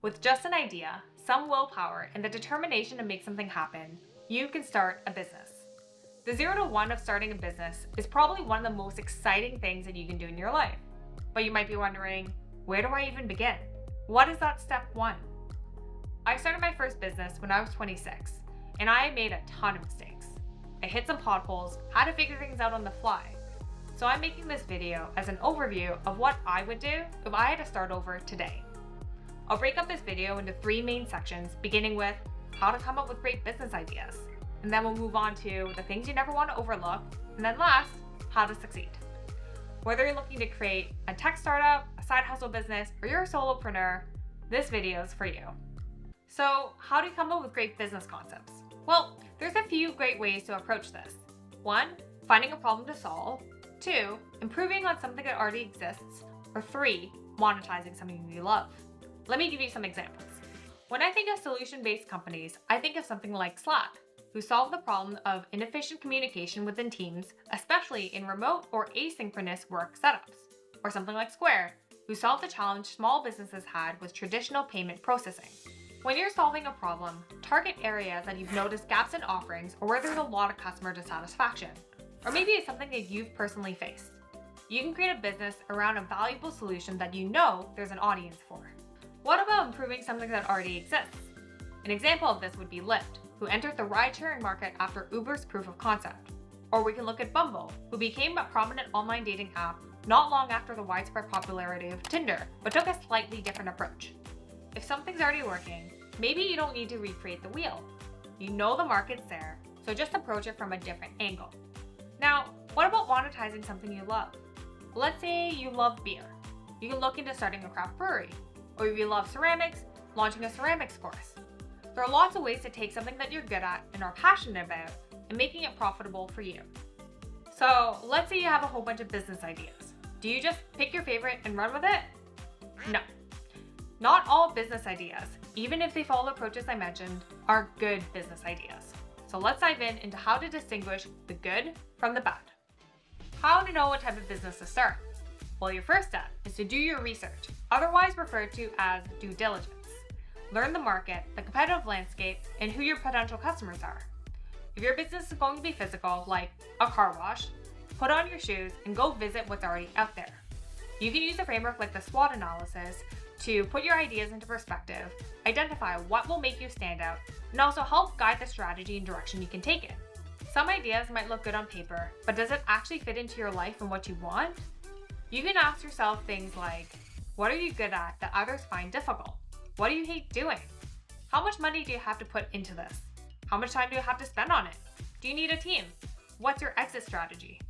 With just an idea, some willpower, and the determination to make something happen, you can start a business. The 0 to 1 of starting a business is probably one of the most exciting things that you can do in your life. But you might be wondering, where do I even begin? What is that step 1? I started my first business when I was 26, and I made a ton of mistakes. I hit some potholes, had to figure things out on the fly. So I'm making this video as an overview of what I would do if I had to start over today. I'll break up this video into 3 main sections, beginning with how to come up with great business ideas. And then we'll move on to the things you never want to overlook. And then last, how to succeed. Whether you're looking to create a tech startup, a side hustle business, or you're a solopreneur, this video is for you. So how do you come up with great business concepts? Well, there's a few great ways to approach this. 1, finding a problem to solve. 2, improving on something that already exists. Or 3, monetizing something you love. Let me give you some examples. When I think of solution-based companies, I think of something like Slack, who solve the problem of inefficient communication within teams, especially in remote or asynchronous work setups. Or something like Square, who solve the challenge small businesses had with traditional payment processing. When you're solving a problem, target areas that you've noticed gaps in offerings or where there's a lot of customer dissatisfaction. Or maybe it's something that you've personally faced. You can create a business around a valuable solution that you know there's an audience for. What about improving something that already exists? An example of this would be Lyft, who entered the ride-sharing market after Uber's proof of concept. Or we can look at Bumble, who became a prominent online dating app not long after the widespread popularity of Tinder, but took a slightly different approach. If something's already working, maybe you don't need to recreate the wheel. You know the market's there, so just approach it from a different angle. Now, what about monetizing something you love? Let's say you love beer. You can look into starting a craft brewery. Or if you love ceramics, launching a ceramics course. There are lots of ways to take something that you're good at and are passionate about and making it profitable for you. So let's say you have a whole bunch of business ideas. Do you just pick your favorite and run with it? No. Not all business ideas, even if they follow the approaches I mentioned, are good business ideas. So let's dive into how to distinguish the good from the bad. How to know what type of business to start? Well, your first step is to do your research, otherwise referred to as due diligence. Learn the market, the competitive landscape, and who your potential customers are. If your business is going to be physical, like a car wash, put on your shoes and go visit what's already out there. You can use a framework like the SWOT analysis to put your ideas into perspective, identify what will make you stand out, and also help guide the strategy and direction you can take it. Some ideas might look good on paper, but does it actually fit into your life and what you want? You can ask yourself things like, what are you good at that others find difficult? What do you hate doing? How much money do you have to put into this? How much time do you have to spend on it? Do you need a team? What's your exit strategy?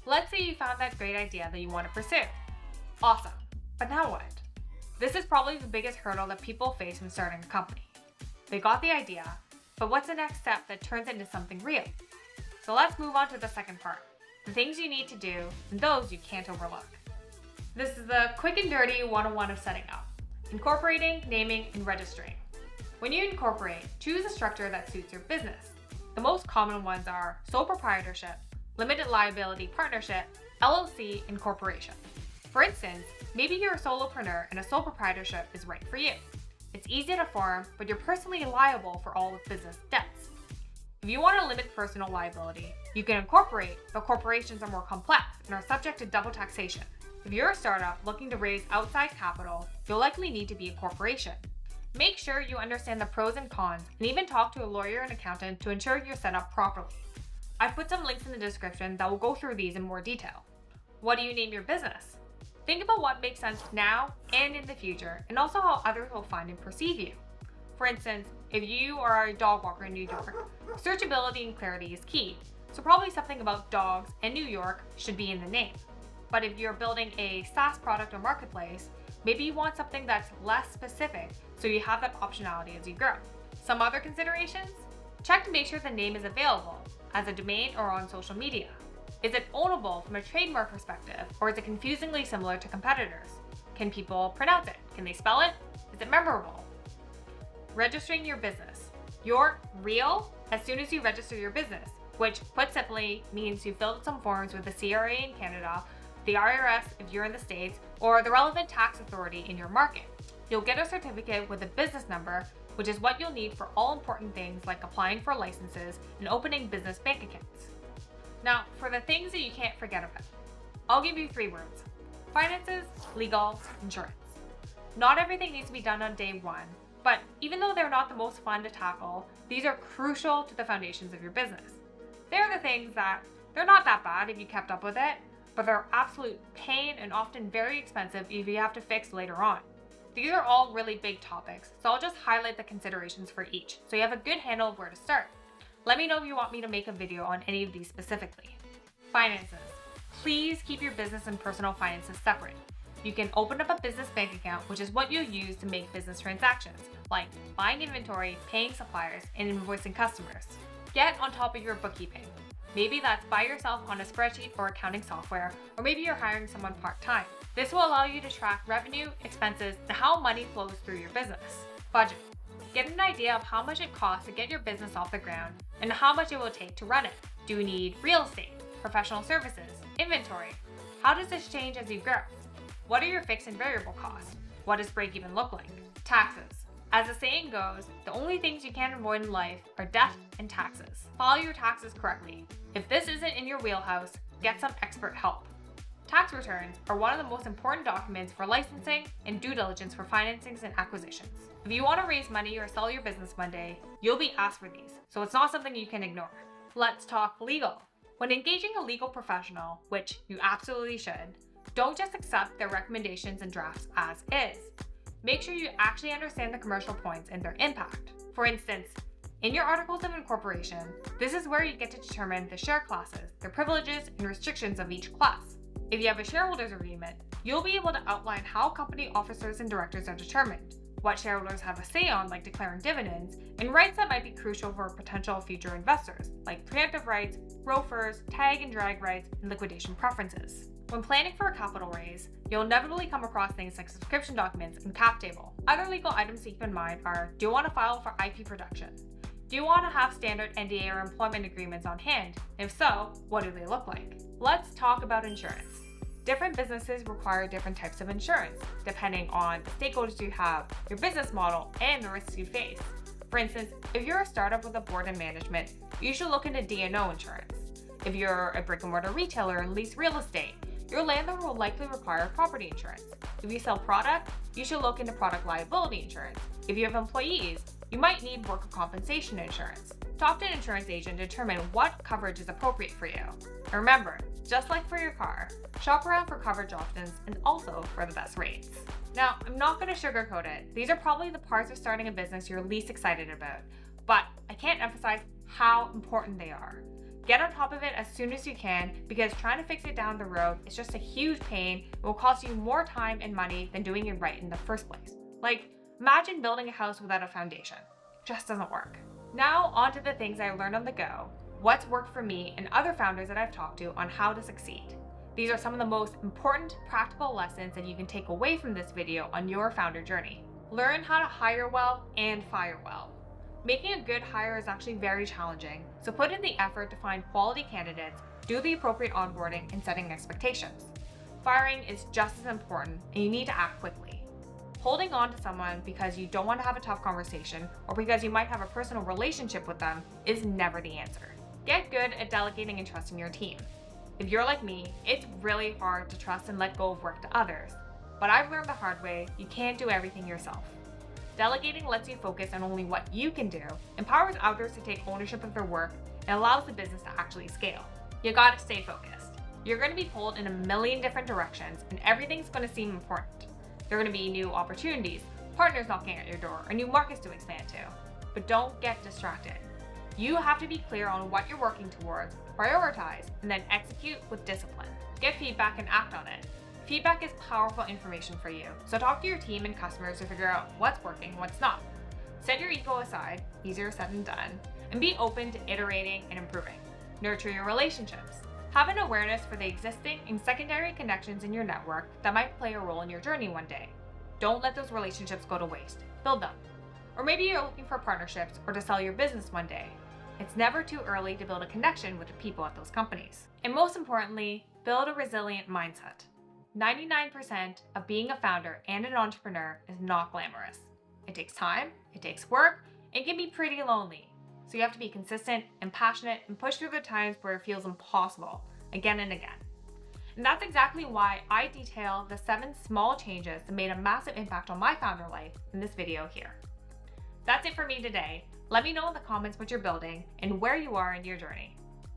Let's say you found that great idea that you want to pursue. Awesome, but now what? This is probably the biggest hurdle that people face when starting a company. They got the idea, but what's the next step that turns into something real? So let's move on to the second part. The things you need to do, and those you can't overlook. This is the quick and dirty 101 of setting up. Incorporating, naming, and registering. When you incorporate, choose a structure that suits your business. The most common ones are sole proprietorship, limited liability partnership, LLC, and corporation. For instance, maybe you're a solopreneur and a sole proprietorship is right for you. It's easy to form, but you're personally liable for all of business debts. If you want to limit personal liability, you can incorporate, but corporations are more complex and are subject to double taxation. If you're a startup looking to raise outside capital, you'll likely need to be a corporation. Make sure you understand the pros and cons and even talk to a lawyer and accountant to ensure you're set up properly. I've put some links in the description that will go through these in more detail. What do you name your business? Think about what makes sense now and in the future, and also how others will find and perceive you. For instance, if you are a dog walker in New York, searchability and clarity is key, so probably something about dogs and New York should be in the name. But if you're building a SaaS product or marketplace, maybe you want something that's less specific so you have that optionality as you grow. Some other considerations? Check to make sure the name is available as a domain or on social media. Is it ownable from a trademark perspective, or is it confusingly similar to competitors? Can people pronounce it? Can they spell it? Is it memorable? Registering your business. You're real as soon as you register your business, which put simply means you filled some forms with the CRA in Canada, the IRS if you're in the States, or the relevant tax authority in your market. You'll get a certificate with a business number, which is what you'll need for all important things like applying for licenses and opening business bank accounts. Now, for the things that you can't forget about, I'll give you 3 words: finances, legal, insurance. Not everything needs to be done on day one, but even though they're not the most fun to tackle, these are crucial to the foundations of your business. They're the things that they're not that bad if you kept up with it, but they're absolute pain and often very expensive if you have to fix later on. These are all really big topics, so I'll just highlight the considerations for each so you have a good handle of where to start. Let me know if you want me to make a video on any of these specifically. Finances. Please keep your business and personal finances separate. You can open up a business bank account, which is what you use to make business transactions, like buying inventory, paying suppliers, and invoicing customers. Get on top of your bookkeeping. Maybe that's by yourself on a spreadsheet or accounting software, or maybe you're hiring someone part-time. This will allow you to track revenue, expenses, and how money flows through your business. Budget. Get an idea of how much it costs to get your business off the ground and how much it will take to run it. Do you need real estate, professional services, inventory? How does this change as you grow? What are your fixed and variable costs? What does break-even look like? Taxes. As the saying goes, the only things you can't avoid in life are death and taxes. File your taxes correctly. If this isn't in your wheelhouse, get some expert help. Tax returns are one of the most important documents for licensing and due diligence for financings and acquisitions. If you want to raise money or sell your business one day, you'll be asked for these, so it's not something you can ignore. Let's talk legal. When engaging a legal professional, which you absolutely should, don't just accept their recommendations and drafts as is. Make sure you actually understand the commercial points and their impact. For instance, in your articles of incorporation, this is where you get to determine the share classes, their privileges, and restrictions of each class. If you have a shareholders agreement, you'll be able to outline how company officers and directors are determined, what shareholders have a say on, like declaring dividends, and rights that might be crucial for potential future investors, like preemptive rights, ROFRs, tag and drag rights, and liquidation preferences. When planning for a capital raise, you'll inevitably come across things like subscription documents and cap table. Other legal items to keep in mind are: do you want to file for IP protection? Do you want to have standard NDA or employment agreements on hand? If so, what do they look like? Let's talk about insurance. Different businesses require different types of insurance, depending on the stakeholders you have, your business model, and the risks you face. For instance, if you're a startup with a board and management, you should look into D&O insurance. If you're a brick-and-mortar retailer and lease real estate, your landlord will likely require property insurance. If you sell product, you should look into product liability insurance. If you have employees, you might need worker compensation insurance. Talk to an insurance agent to determine what coverage is appropriate for you. And remember, just like for your car, shop around for coverage options and also for the best rates. Now, I'm not going to sugarcoat it. These are probably the parts of starting a business you're least excited about, but I can't emphasize how important they are. Get on top of it as soon as you can, because trying to fix it down the road is just a huge pain and will cost you more time and money than doing it right in the first place. Like, imagine building a house without a foundation. It just doesn't work. Now, on to the things I learned on the go, what's worked for me and other founders that I've talked to on how to succeed. These are some of the most important practical lessons that you can take away from this video on your founder journey. Learn how to hire well and fire well. Making a good hire is actually very challenging, so put in the effort to find quality candidates, do the appropriate onboarding, and setting expectations. Firing is just as important, and you need to act quickly. Holding on to someone because you don't want to have a tough conversation or because you might have a personal relationship with them is never the answer. Get good at delegating and trusting your team. If you're like me, it's really hard to trust and let go of work to others, but I've learned the hard way, you can't do everything yourself. Delegating lets you focus on only what you can do, empowers others to take ownership of their work, and allows the business to actually scale. You gotta stay focused. You're gonna be pulled in a million different directions, and everything's gonna seem important. There are gonna be new opportunities, partners knocking at your door, or new markets to expand to. But don't get distracted. You have to be clear on what you're working towards, prioritize, and then execute with discipline. Get feedback and act on it. Feedback is powerful information for you, so talk to your team and customers to figure out what's working and what's not. Set your ego aside, easier said than done, and be open to iterating and improving. Nurture your relationships. Have an awareness for the existing and secondary connections in your network that might play a role in your journey one day. Don't let those relationships go to waste. Build them. Or maybe you're looking for partnerships or to sell your business one day. It's never too early to build a connection with the people at those companies. And most importantly, build a resilient mindset. 99% of being a founder and an entrepreneur is not glamorous. It takes time, it takes work, it can be pretty lonely. So you have to be consistent and passionate and push through the times where it feels impossible again and again. And that's exactly why I detail the 7 small changes that made a massive impact on my founder life in this video here. That's it for me today. Let me know in the comments what you're building and where you are in your journey.